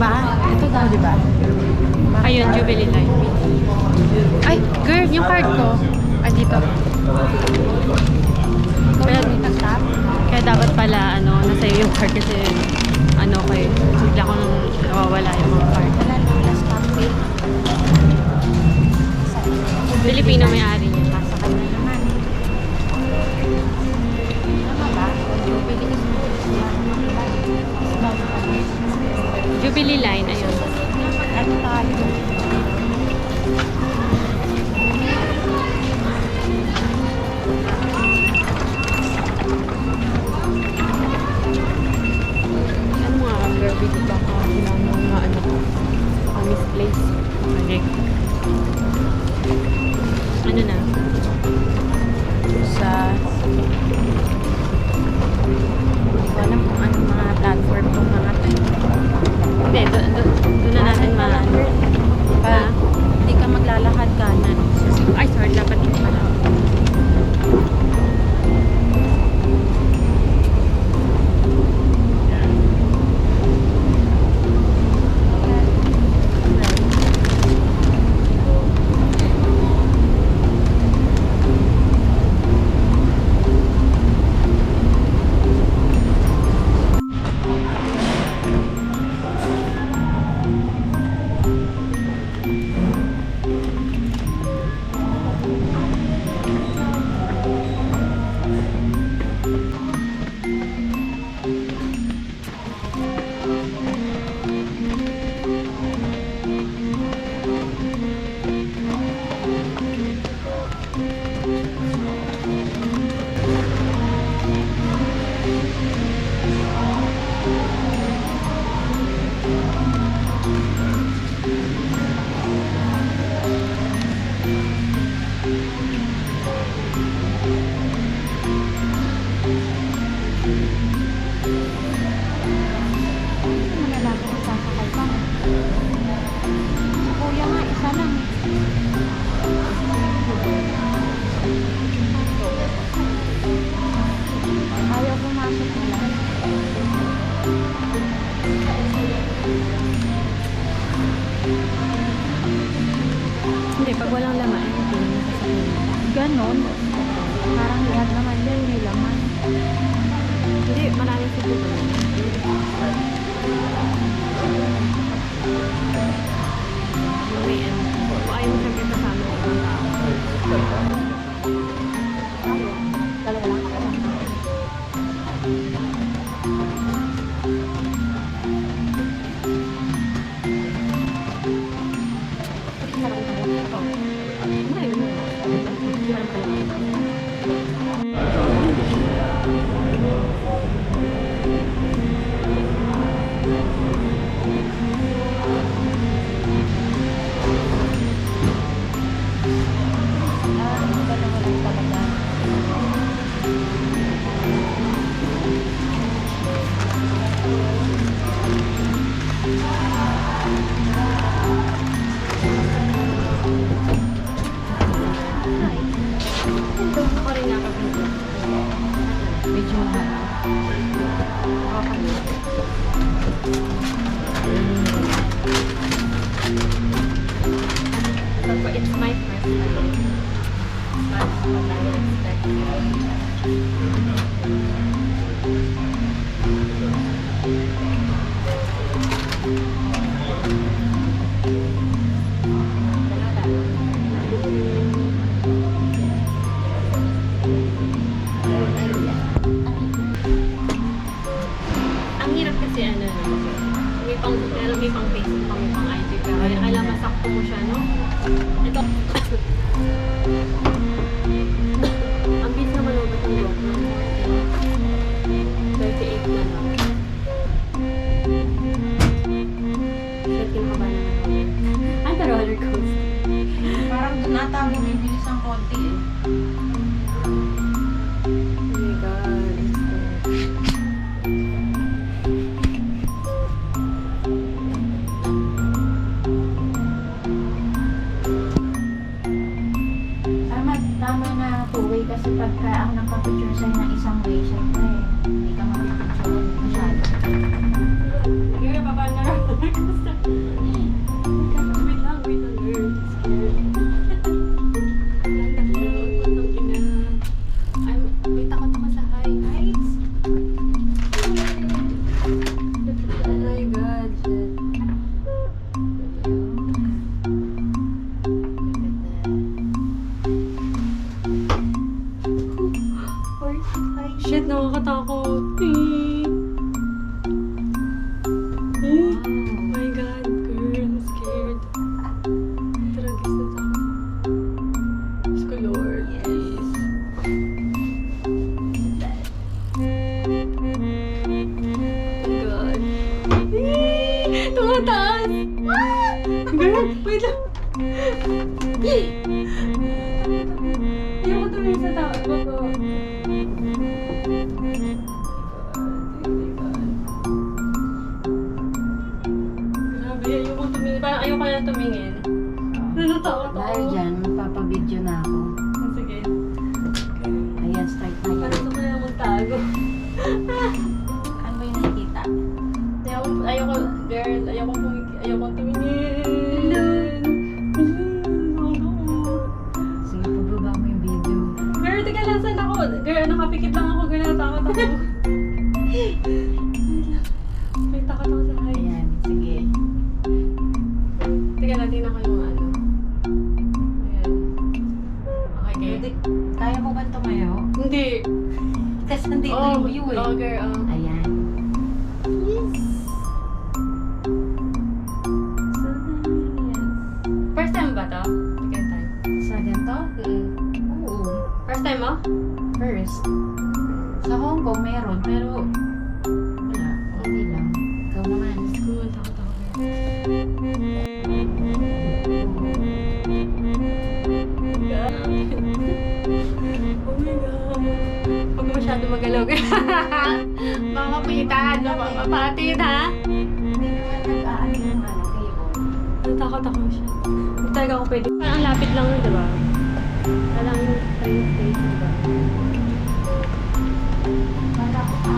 ba? Ito daw, di ba? Ayun, Jubilee Line. Ay, girl, yung card ko. Ah, dito. Kaya dapat pala, nasa iyo yung card kasi, kayo. Bigla ko nang nawawala yung mga card. Pilipino may-ari niya. Nasa kanya naman. Tama ba? Jubilee Line, ayun. Ano tayo? Ano mga girl, bigla baka ilang mga misplace. Okay. Ano na? Sa hindi ko alam kung anong mga platform itong mga to. Hindi, doon na natin Pa, hindi ka maglalakad kanan. Ay, sorry, dapat dito pala. Malalaman ko sasakay pa. Kuya nga, isa lang. Ayaw pumasok nila. Hindi, pag walang laman, hindi na sasabihin. Ganon. Parang lahat naman yan may laman. Hindi, maraming siguro. May kung ayaw mo siyempre kasama ng ibang tao. Dalawa lang. Dalawa lang talaga. Ako rin nga kapag Medyo mahal. It's my first time. But what I expect. Ang hirap kasi may pang Facebook, may pang IG, pero alam masakto mo siya, no? Ito. Ang bis naman ulit ng loob, no? 38 na lang. Setting ka ba naman? Ano roller coaster? Parang doon ata bumibilis ang konti eh. Oh my God. Tama na two-way kasi pagka ang nakapicture sa'yo ng isang way, syempre, hindi ka makapicture masyado. Kaya, baba na lang. Wait lang, girl. May takot ako sa heights. Oh my God. Shit, nakakatakot. Oh my God, girl, I'm scared. Tragis na takot. Diyos ko, Lord, please. Oh God. Tumataas! Girl, wait lang. Ayoko tumingin sa taas ko. Grabe, ayoko tumingin. Parang ayoko na tumingin. Natatakot ako. Dahil dyan, magpapabideo na ako. Sige. Ayan, start na yan. Parang gusto ko na magtago. Ano ba yung nakikita? Ayoko, girl, ayoko tumingin. Sige, pababa mo yung video. Girl, teka lang, saan ako? Girl, nakapikit lang ako, girl, natakot ako. May takot ako sa heights. Ayan, sige. Teka lang, tingnan ko yung ano. Ayan. Okay, Pwede, okay. kaya mo ba tumayo? Hindi. Kasi nandito yung view eh. Oh, girl, Ayan. First time ba to? Second time? Sa ganito? Oo. First time mo? First. Sa Hong Kong meron, pero wala. Okay lang. Ikaw naman. Cool, takot ako. Oh my God. Huwag masyado magalaw. Mamapitan, mapapatin ha? Hindi naman nag-aano yung cable. Natakot ako siya. Hindi talaga ako pwede. Parang ang lapit lang yun, diba? Parang yung train station, diba? Bata ko pa.